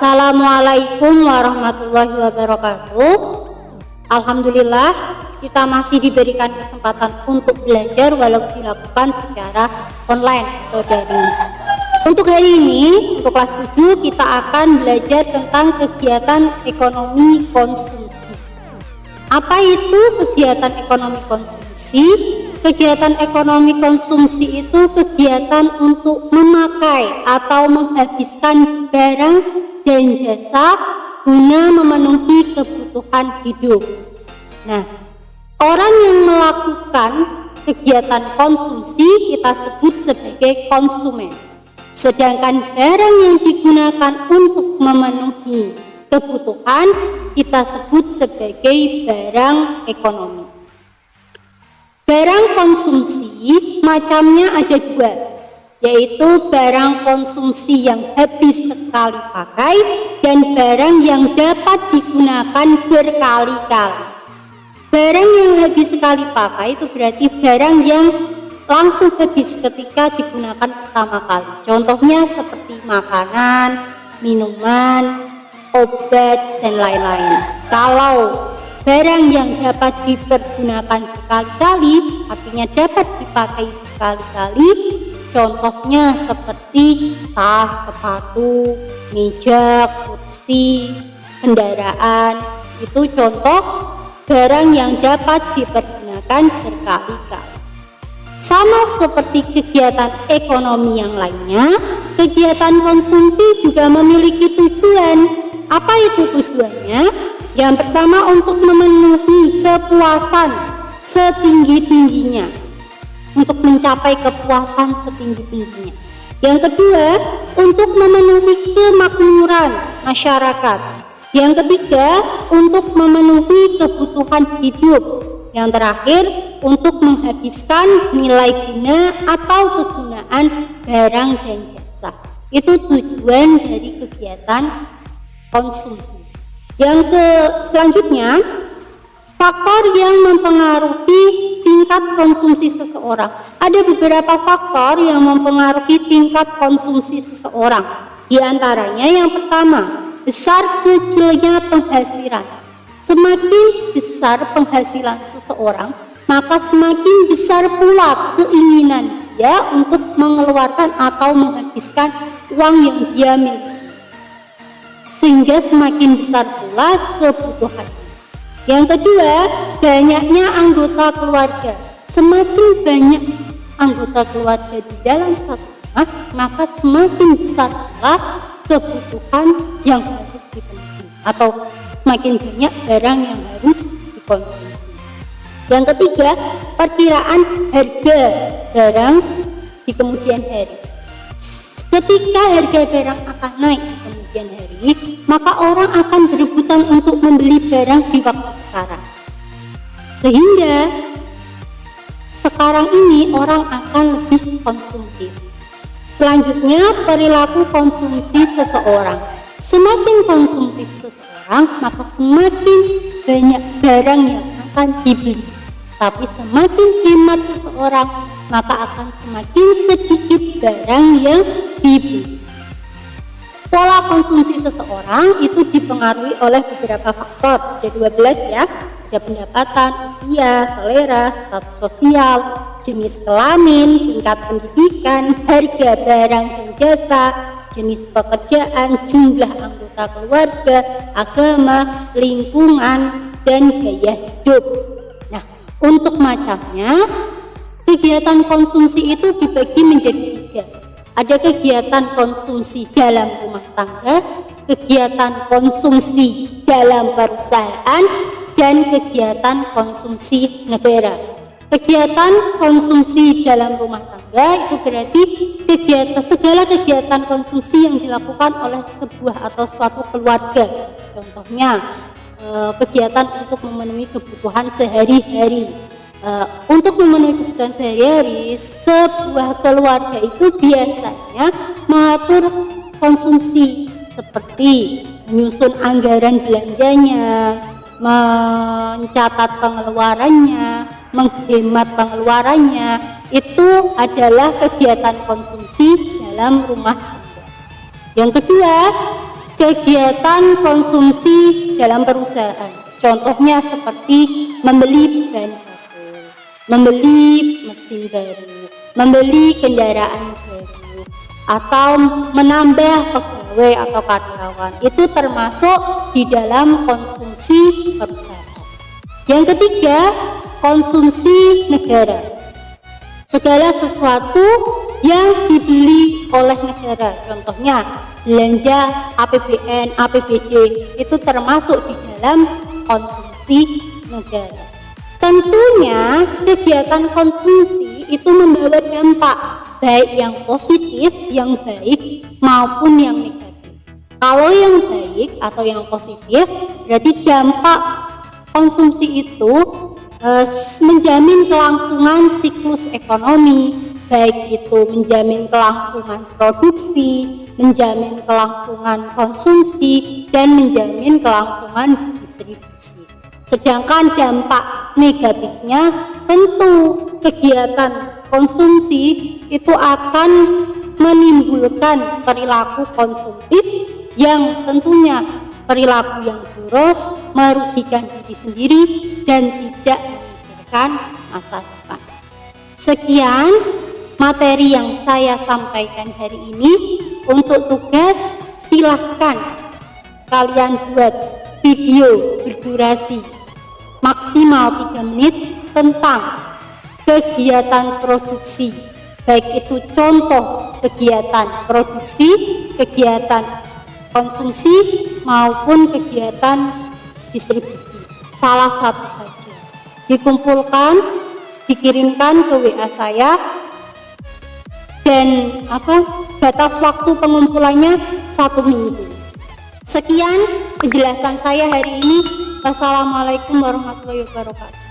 Assalamualaikum warahmatullahi wabarakatuh. Alhamdulillah kita masih diberikan kesempatan untuk belajar walau dilakukan secara online atau daring. Untuk hari ini, untuk kelas 7 kita akan belajar tentang kegiatan ekonomi konsumsi. Apa itu kegiatan ekonomi konsumsi? Kegiatan ekonomi konsumsi itu kegiatan untuk memakai atau menghabiskan barang dan jasa guna memenuhi kebutuhan hidup. Nah, orang yang melakukan kegiatan konsumsi kita sebut sebagai konsumen. Sedangkan barang yang digunakan untuk memenuhi kebutuhan kita sebut sebagai barang ekonomi. Barang konsumsi macamnya ada dua, yaitu barang konsumsi yang habis sekali pakai dan barang yang dapat digunakan berkali-kali. Barang yang habis sekali pakai itu berarti barang yang langsung habis ketika digunakan pertama kali. Contohnya seperti makanan, minuman, obat, dan lain-lain. Kalau barang yang dapat dipergunakan berkali-kali, artinya dapat dipakai berkali-kali, contohnya seperti tas, sepatu, meja, kursi, kendaraan, itu contoh barang yang dapat dipergunakan berkali-kali. Sama seperti kegiatan ekonomi yang lainnya, kegiatan konsumsi juga memiliki tujuan. Apa itu tujuannya? Yang pertama, untuk memenuhi kepuasan setinggi-tingginya, untuk mencapai kepuasan setinggi-tingginya. Yang kedua, untuk memenuhi kemakmuran masyarakat. Yang ketiga, untuk memenuhi kebutuhan hidup. Yang terakhir, untuk menghabiskan nilai guna atau kegunaan barang dan jasa. Itu tujuan dari kegiatan konsumsi. Selanjutnya, faktor yang mempengaruhi tingkat konsumsi seseorang. Ada beberapa faktor yang mempengaruhi tingkat konsumsi seseorang. Di antaranya yang pertama, besar kecilnya penghasilan. Semakin besar penghasilan seseorang, maka semakin besar pula keinginan dia untuk mengeluarkan atau menghabiskan uang yang dia miliki. Sehingga semakin besar pula kebutuhan. Yang kedua, banyaknya anggota keluarga. Semakin banyak anggota keluarga di dalam satu rumah, maka semakin besar pula kebutuhan yang harus dipenuhi atau semakin banyak barang yang harus dikonsumsi. Yang ketiga, perkiraan harga barang di kemudian hari. Ketika harga barang akan naik di kemudian hari, maka orang akan berebutan untuk membeli barang di waktu sekarang. Sehingga sekarang ini orang akan lebih konsumtif. Selanjutnya, perilaku konsumsi seseorang. Semakin konsumtif seseorang, maka semakin banyak barang yang akan dibeli. Tapi semakin hemat seseorang, maka akan semakin sedikit barang yang dibeli. Pola konsumsi seseorang itu dipengaruhi oleh beberapa faktor. Ada 12 ya. Ada pendapatan, usia, selera, status sosial, jenis kelamin, tingkat pendidikan, harga barang dan jasa, jenis pekerjaan, jumlah anggota keluarga, agama, lingkungan, dan gaya hidup. Nah, untuk macamnya, kegiatan konsumsi itu dibagi menjadi 3. Ada kegiatan konsumsi dalam rumah tangga, kegiatan konsumsi dalam perusahaan, dan kegiatan konsumsi negara. Kegiatan konsumsi dalam rumah tangga itu berarti segala kegiatan konsumsi yang dilakukan oleh sebuah atau suatu keluarga. Contohnya, kegiatan untuk memenuhi kebutuhan sehari-hari. Untuk memenuhi kebutuhan sehari-hari, sebuah keluarga itu biasanya mengatur konsumsi seperti menyusun anggaran belanjanya, mencatat pengeluarannya, menghemat pengeluarannya. Itu adalah kegiatan konsumsi dalam rumah tangga. Yang kedua, kegiatan konsumsi dalam perusahaan. Contohnya seperti membeli bahan baku, membeli mesin baru, membeli kendaraan baru, atau menambah pegawai atau karyawan. Itu termasuk di dalam konsumsi perusahaan. Yang ketiga, konsumsi negara. Segala sesuatu yang dibeli oleh negara, contohnya belanja APBN, APBD, itu termasuk di dalam konsumsi negara. Tentunya kegiatan konsumsi itu membawa dampak baik yang positif, yang baik maupun yang negatif. Kalau yang baik atau yang positif, berarti dampak konsumsi itu menjamin kelangsungan siklus ekonomi, baik itu menjamin kelangsungan produksi, menjamin kelangsungan konsumsi, dan menjamin kelangsungan distribusi. Sedangkan dampak negatifnya tentu kegiatan konsumsi itu akan menimbulkan perilaku konsumtif yang tentunya perilaku yang boros, merugikan diri sendiri, dan tidak memikirkan masa depan. Sekian materi yang saya sampaikan hari ini. Untuk tugas, silahkan kalian buat video berdurasi maksimal 3 menit tentang kegiatan produksi, baik itu contoh kegiatan produksi, kegiatan konsumsi, maupun kegiatan distribusi. Salah satu saja. Dikumpulkan, dikirimkan ke WA saya, dan batas waktu pengumpulannya 1 minggu. Sekian penjelasan saya hari ini. Wassalamualaikum warahmatullahi wabarakatuh.